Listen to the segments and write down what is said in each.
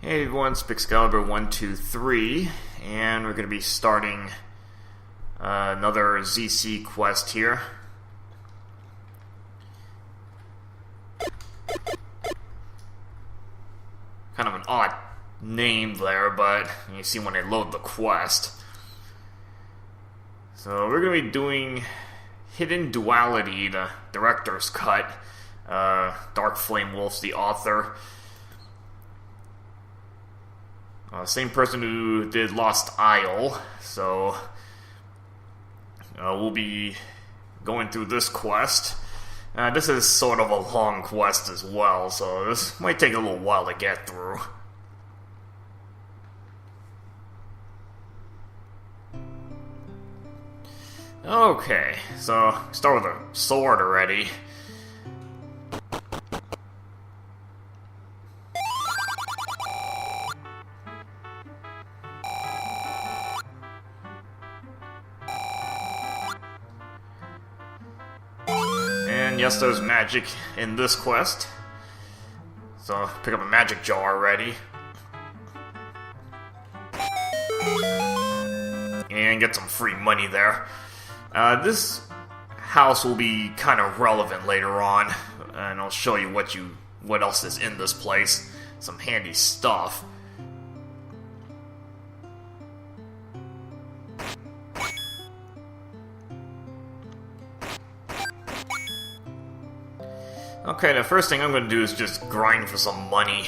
Hey everyone, it's Excalibur123, and we're going to be starting another ZC quest here. Kind of an odd name there, but you see when I load the quest. So we're going to be doing Hidden Duality, the director's cut. Dark Flame Wolf's the author. Same person who did Lost Isle, so we'll be going through this quest. This is sort of a long quest as well, so this might take a little while to get through. Okay, so start with a sword already. And yes, there's magic in this quest. So, pick up a magic jar already. And get some free money there. This house will be kind of relevant later on. And I'll show you what else is in this place. Some handy stuff. Okay, the first thing I'm going to do is just grind for some money.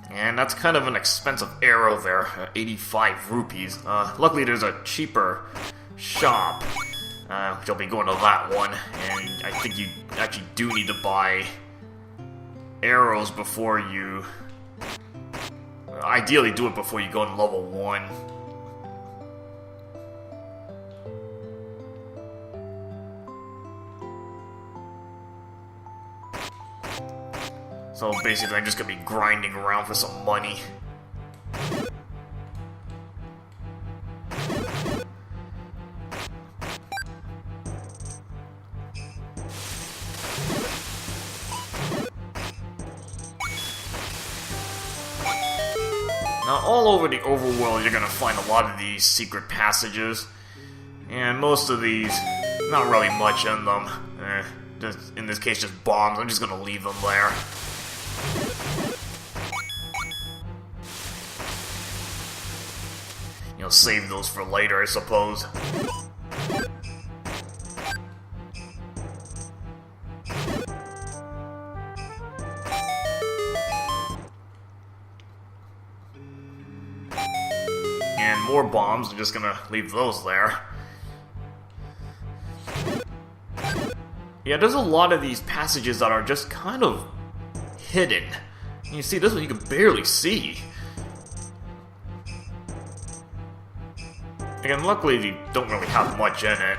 And that's kind of an expensive arrow there, 85 rupees. Luckily there's a cheaper shop, which I'll be going to that one. And I think you actually do need to buy arrows before you... ideally do it before you go to level 1. So basically, I'm just gonna be grinding around for some money. Now, all over the overworld, you're gonna find a lot of these secret passages. And most of these, not really much in them. Just, in this case, just bombs. I'm just gonna leave them there. You'll save those for later, I suppose. And more bombs, I'm just gonna leave those there. Yeah, there's a lot of these passages that are just kind of hidden. You see, this one you can barely see. Again, luckily you don't really have much in it.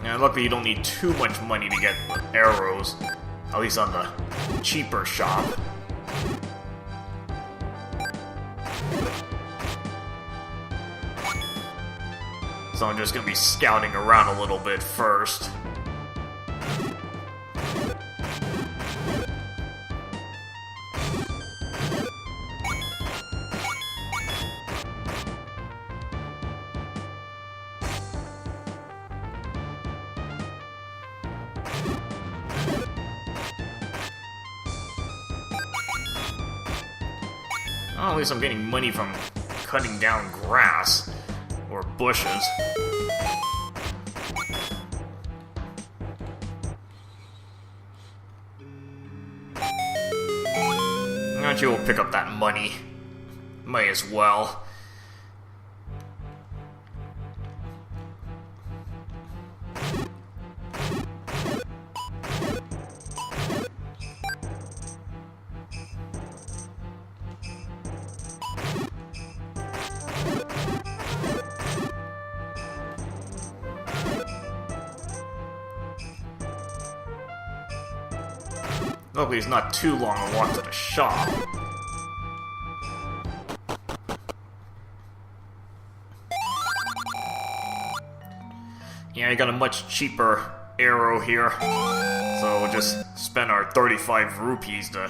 And luckily you don't need too much money to get arrows. At least on the cheaper shop. So I'm just gonna be scouting around a little bit first. Oh, at least I'm getting money from cutting down grass. Or bushes. Actually, we'll pick up that money. Might as well. Luckily, it's not too long a walk to the shop. Yeah, I got a much cheaper arrow here. So we'll just spend our 35 rupees to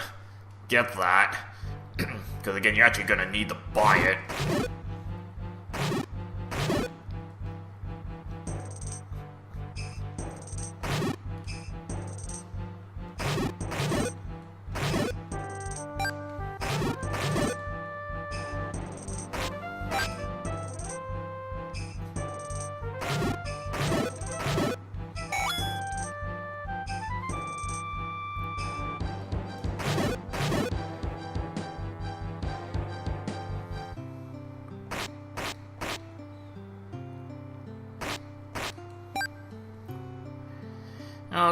get that. Because again, you're actually gonna need to buy it.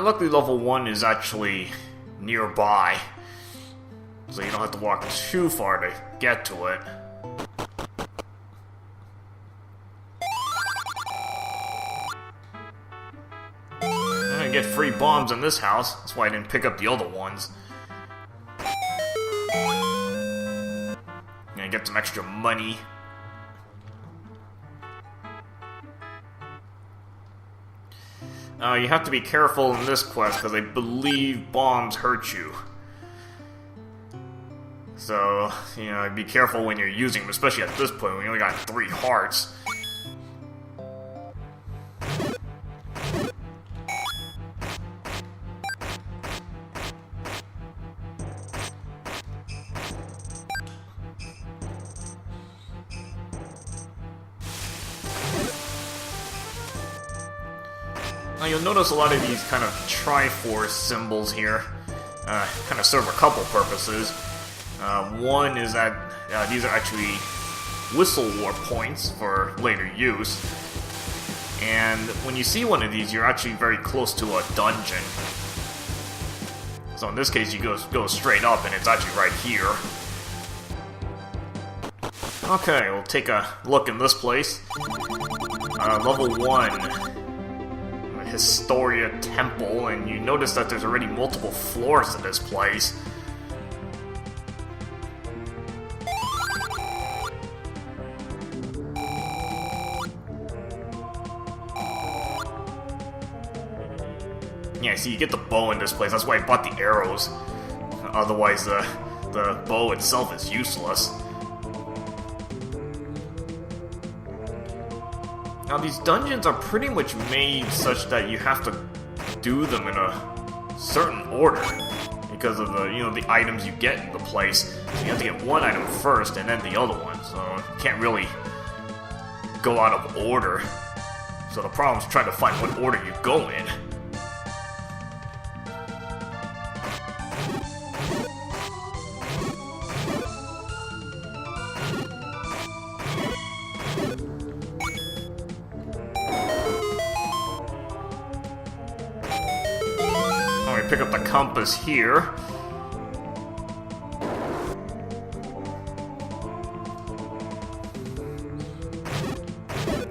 Luckily level 1 is actually nearby, so you don't have to walk too far to get to it. I'm gonna get free bombs in this house, that's why I didn't pick up the other ones. Gonna get some extra money. You have to be careful in this quest, because I believe bombs hurt you. So, you know, be careful when you're using them, especially at this point when you only got 3 hearts. Now you'll notice a lot of these kind of Triforce symbols here kind of serve a couple purposes. One is that these are actually Whistle War points for later use. And when you see one of these, you're actually very close to a dungeon. So in this case, you go straight up, and it's actually right here. Okay, we'll take a look in this place. Level 1. Historia Temple, and you notice that there's already multiple floors to this place. Yeah, see, you get the bow in this place. That's why I bought the arrows. Otherwise, the bow itself is useless. Now, these dungeons are pretty much made such that you have to do them in a certain order because of the, the items you get in the place. So you have to get one item first and then the other one. So you can't really go out of order. So the problem is trying to find what order you go in. Pick up the compass here.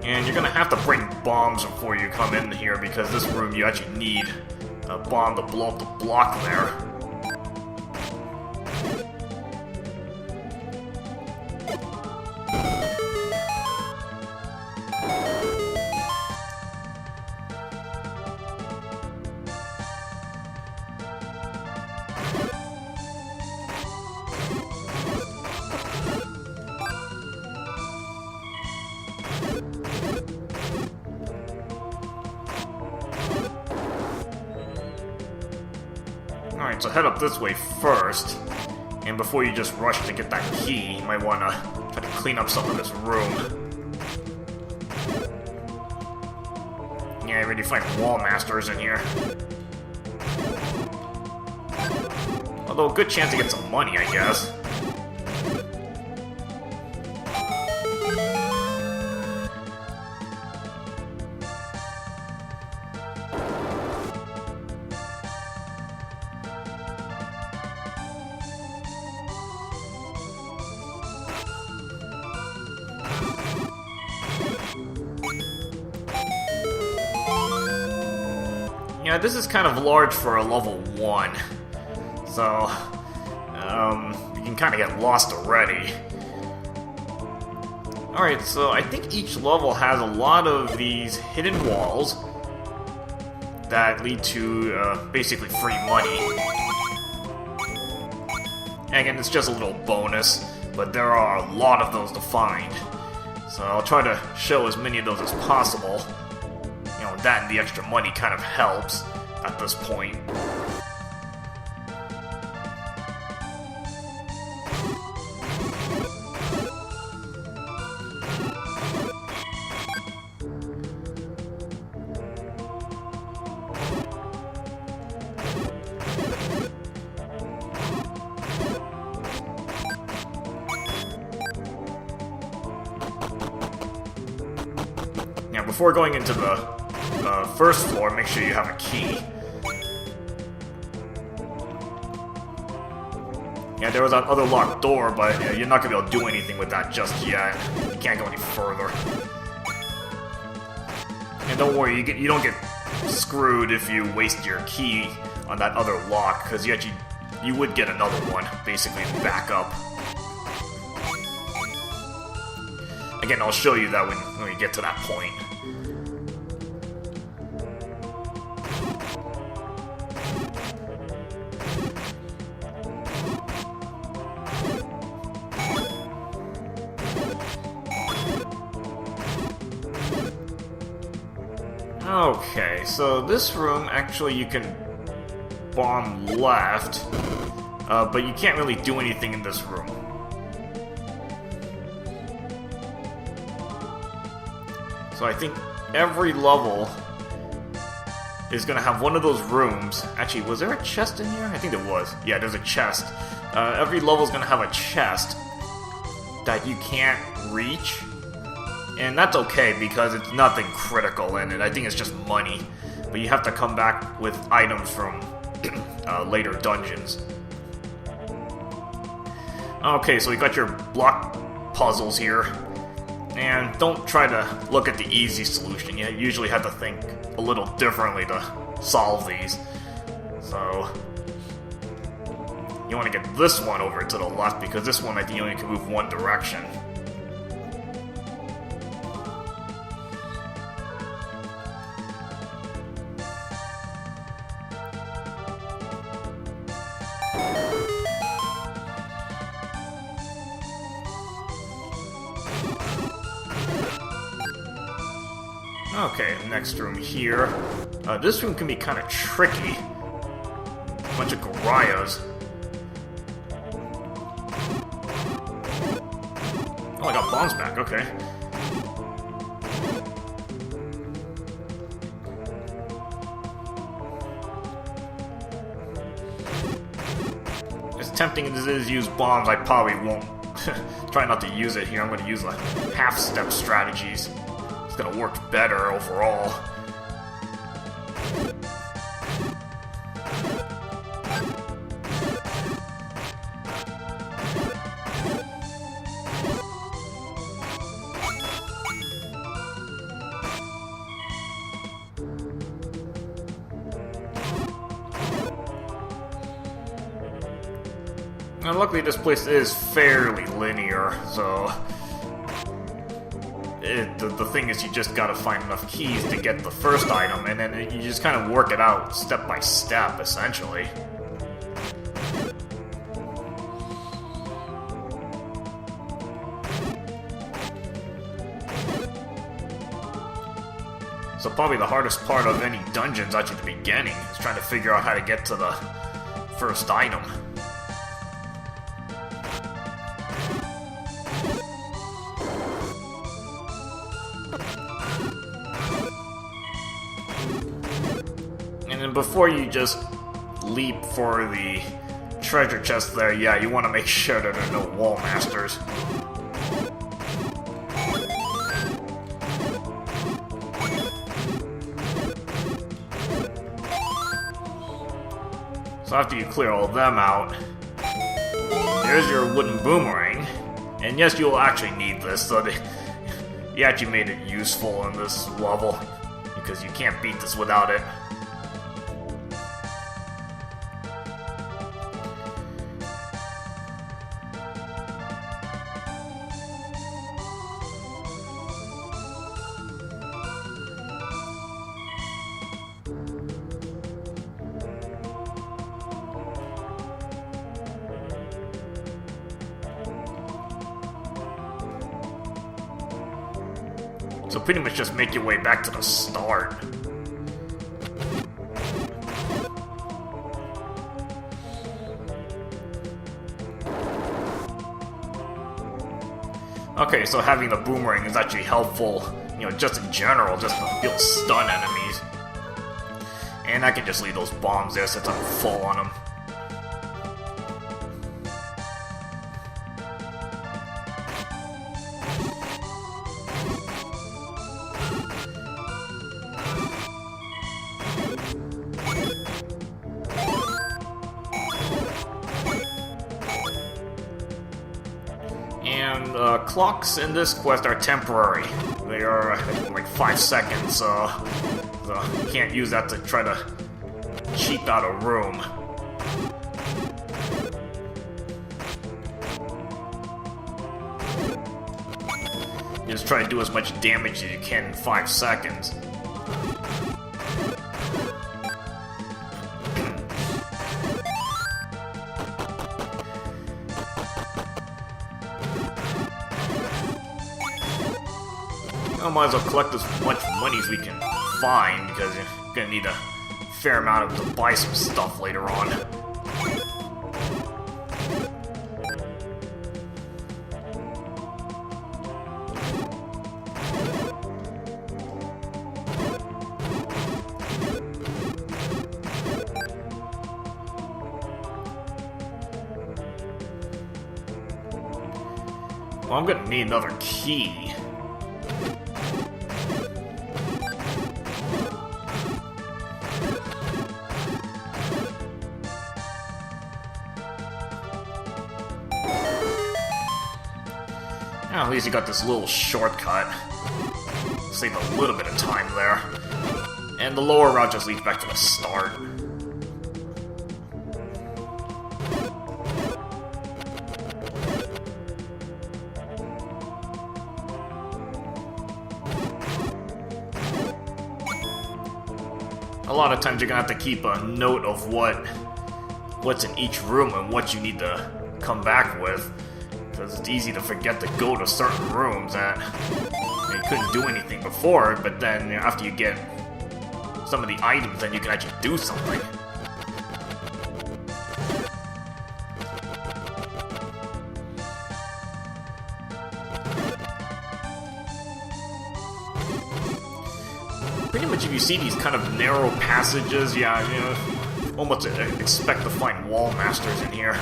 And you're gonna have to bring bombs before you come in here, because this room you actually need a bomb to blow up the block there. Alright, so head up this way first, and before you just rush to get that key, you might want to try to clean up some of this room. Yeah, I already find wall masters in here. Although a good chance to get some money, I guess. Yeah, this is kind of large for a level 1. So, you can kind of get lost already. Alright, so I think each level has a lot of these hidden walls that lead to basically free money. And again, it's just a little bonus, but there are a lot of those to find. So I'll try to show as many of those as possible. You know, that and the extra money kind of helps at this point. Now, before going into the first floor, make sure you have a key. Yeah, there was that other locked door, but you're not gonna be able to do anything with that just yet. You can't go any further. And don't worry, you don't get screwed if you waste your key on that other lock, because you would get another one, basically backup. Again, I'll show you that when we get to that point. Okay, so this room, actually you can bomb left, but you can't really do anything in this room. So I think every level is going to have one of those rooms. Actually, was there a chest in here? I think there was. Yeah, there's a chest. Every level is going to have a chest that you can't reach. And that's okay, because it's nothing critical in it. I think it's just money. But you have to come back with items from later dungeons. Okay, so we got your block puzzles here. And don't try to look at the easy solution. You usually have to think a little differently to solve these. So you want to get this one over to the left, because this one I think you only can move one direction. Okay, next room here. This room can be kind of tricky. Bunch of Garayas. Oh, I got bombs back, okay. As tempting as it is to use bombs, I probably won't try not to use it here. I'm going to use the half-step strategies. It's gonna work better overall. And luckily this place is fairly linear, so the thing is, you just gotta find enough keys to get the first item, and then you just kind of work it out step by step, essentially. So probably the hardest part of any dungeon's actually the beginning, is trying to figure out how to get to the first item. And before you just leap for the treasure chest there, yeah, you want to make sure that there are no wall masters. So after you clear all of them out, there's your wooden boomerang. And yes, you'll actually need this, so you actually made it useful in this level, because you can't beat this without it. So pretty much just make your way back to the start. Okay, so having the boomerang is actually helpful, you know, just in general, just to be able to stun enemies. And I can just leave those bombs there since I'm full on them. And clocks in this quest are temporary. They are like 5 seconds, so you can't use that to try to cheat out a room. You just try to do as much damage as you can in 5 seconds. I might as well collect as much money as we can find, because you're gonna need a fair amount of it to buy some stuff later on. Well, I'm gonna need another key. At least you got this little shortcut. Save a little bit of time there. And the lower route just leads back to the start. A lot of times you're gonna have to keep a note of what's in each room and what you need to come back with. Because it's easy to forget to go to certain rooms that you couldn't do anything before, but then after you get some of the items, then you can actually do something. Pretty much if you see these kind of narrow passages, yeah, you know, almost expect to find wall masters in here.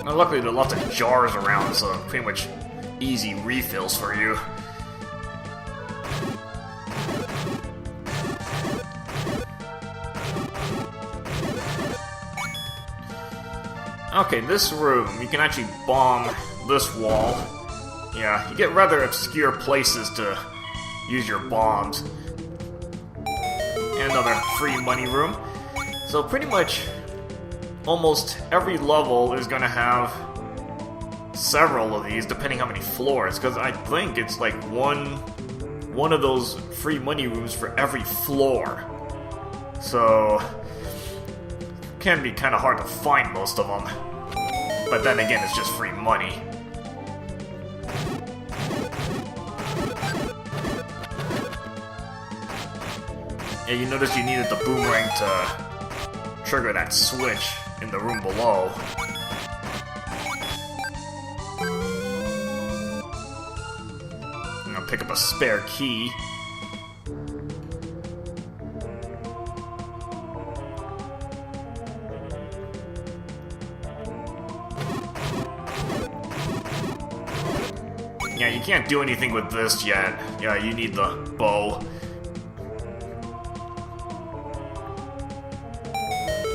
Now, luckily there are lots of jars around, so pretty much easy refills for you. Okay, this room, you can actually bomb this wall. Yeah, you get rather obscure places to use your bombs. And another free money room. So pretty much almost every level is gonna have several of these, depending how many floors, because I think it's like one of those free money rooms for every floor. So can be kind of hard to find most of them. But then again, it's just free money. Yeah, you notice you needed the boomerang to trigger that switch in the room below. I'm gonna pick up a spare key. Yeah, you can't do anything with this yet. Yeah, you need the bow.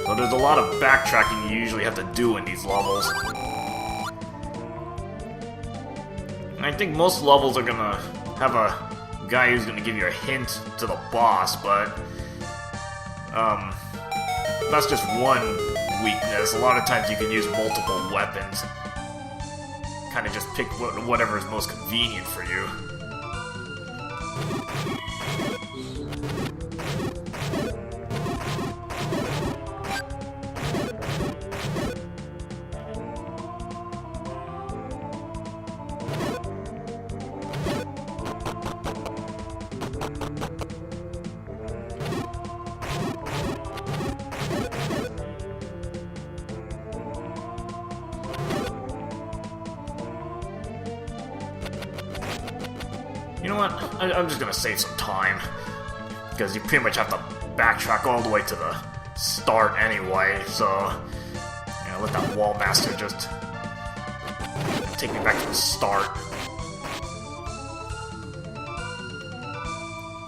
So there's a lot of backtracking you usually have to do in these levels. And I think most levels are gonna have a guy who's gonna give you a hint to the boss, but that's just one weakness. A lot of times you can use multiple weapons. kind of just pick whatever is most convenient for you. You know what? I'm just gonna save some time. Because you pretty much have to backtrack all the way to the start anyway, so... Yeah, let that wall master just... take me back to the start.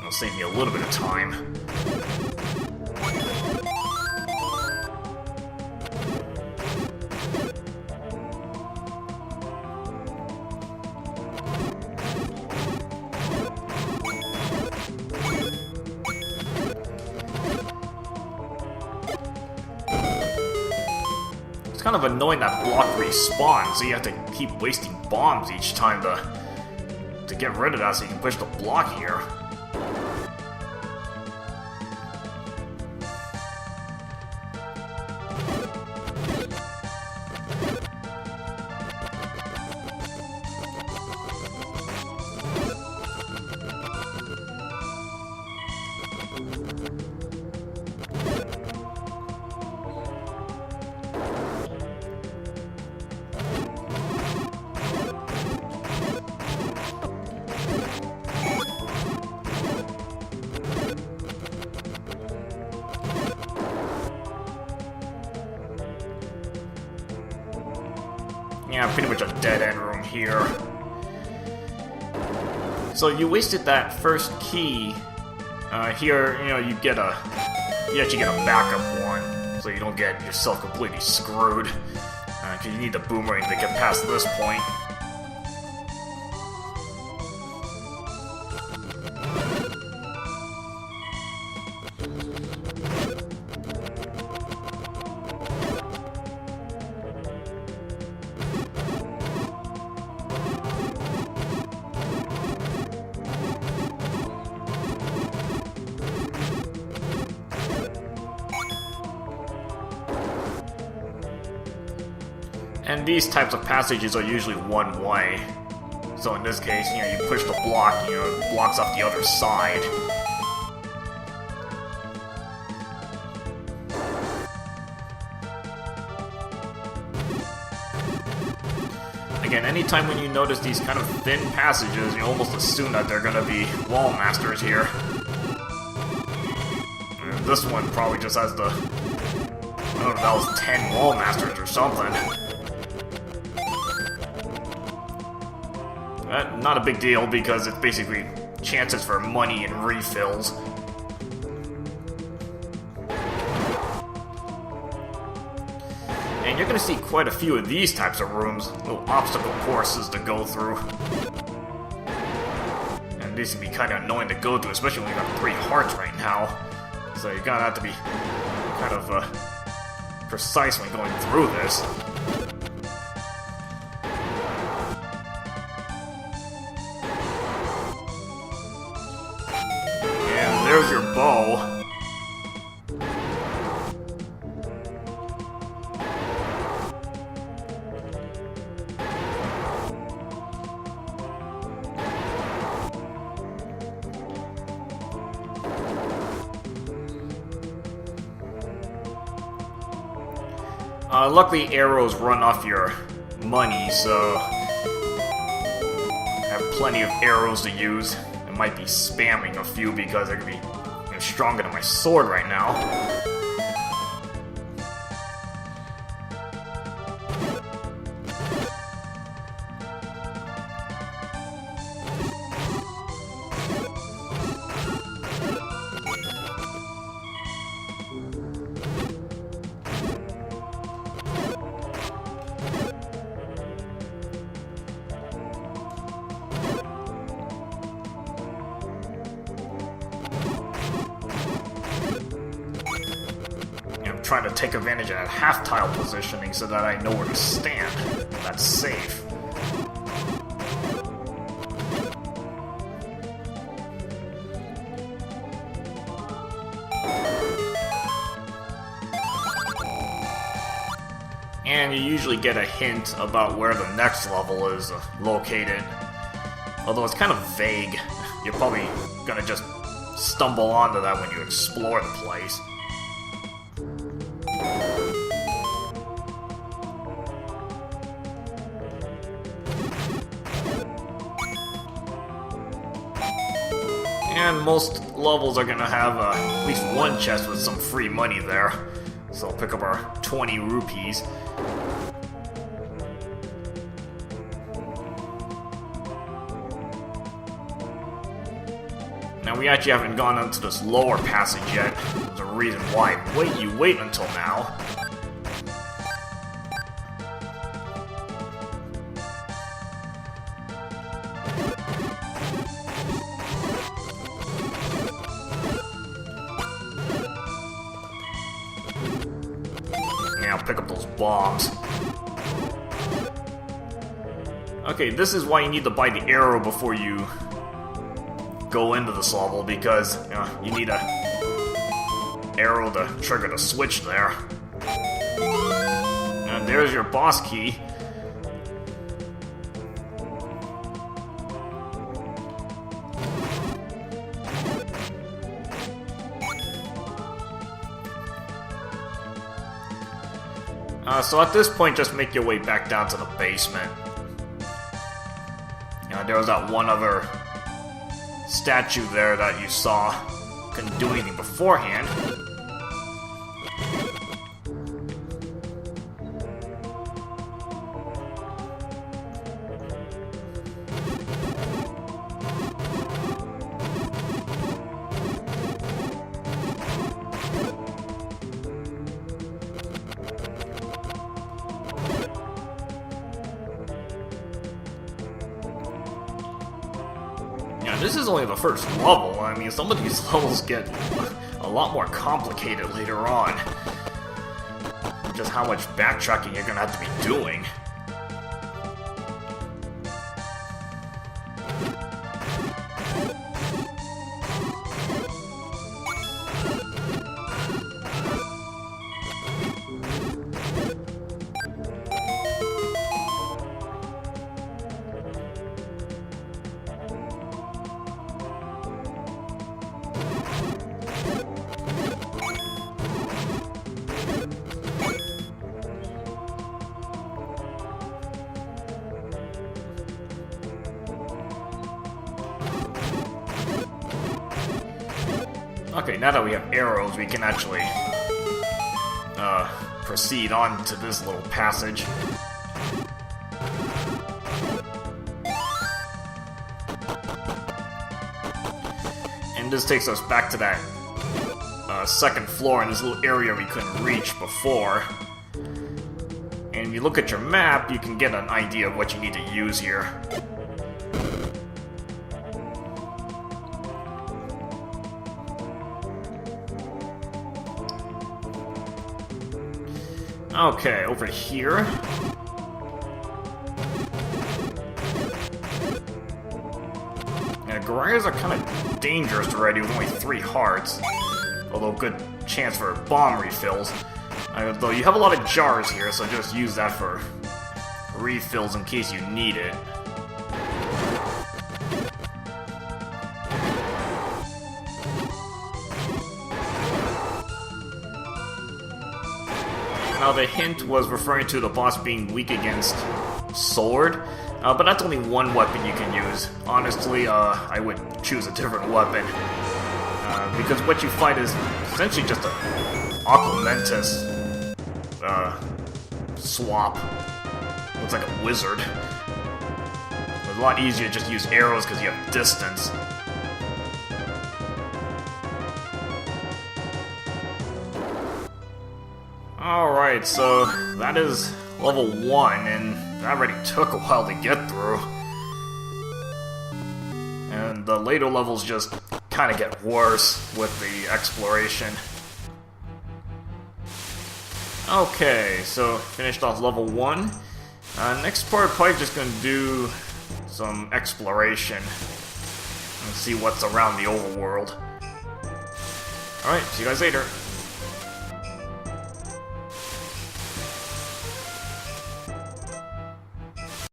It'll save me a little bit of time. It's kind of annoying that block respawns, so you have to keep wasting bombs each time to get rid of that so you can push the block here. Yeah, pretty much a dead-end room here. So you wasted that first key. Here, you know, you actually get a backup one, so you don't get yourself completely screwed. Because you need the boomerang to get past this point. And these types of passages are usually one way. So in this case, you know, you push the block, you know, it blocks off the other side. Again, anytime when you notice these kind of thin passages, you almost assume that they're gonna be wall masters here. And this one probably just has the... I don't know if that was 10 wall masters or something. Not a big deal, because it's basically chances for money and refills. And you're going to see quite a few of these types of rooms, little obstacle courses to go through. And these can be kind of annoying to go through, especially when you got 3 hearts right now. So you're going to have to be kind of precise when going through this. There's your bow. Luckily, arrows run off your money, so I have plenty of arrows to use. Might be spamming a few because they're gonna be, you know, stronger than my sword right now. Trying to take advantage of that half-tile positioning so that I know where to stand. That's safe. and you usually get a hint about where the next level is located. Although it's kind of vague, you're probably gonna just stumble onto that when you explore the place. And most levels are gonna have at least one chest with some free money there. So I'll pick up our 20 rupees. Now we actually haven't gone into this lower passage yet. There's a reason why. You wait until now. Now pick up those bombs. Okay, this is why you need to buy the arrow before you go into this level, because you need a arrow to trigger the switch there. And there's your boss key. So at this point, just make your way back down to the basement. There was that one other statue there that you saw. Couldn't do anything beforehand. This is only the first level. I mean, some of these levels get a lot more complicated later on. Just how much backtracking you're gonna have to be doing. Okay, now that we have arrows, we can actually proceed on to this little passage. And this takes us back to that second floor in this little area we couldn't reach before. And if you look at your map, you can get an idea of what you need to use here. Okay, over here. Yeah, Gorias are kind of dangerous already with only 3 hearts. Although good chance for bomb refills. Though you have a lot of jars here, so just use that for refills in case you need it. Now the hint was referring to the boss being weak against sword, but that's only one weapon you can use. Honestly, I would choose a different weapon, because what you fight is essentially just a Aquamentus swap. Looks like a wizard. It's a lot easier to just use arrows because you have distance. Alright, so that is level 1, and that already took a while to get through. And the later levels just kind of get worse with the exploration. Okay, so finished off level 1. Next part, probably just gonna do some exploration and see what's around the overworld. Alright, see you guys later.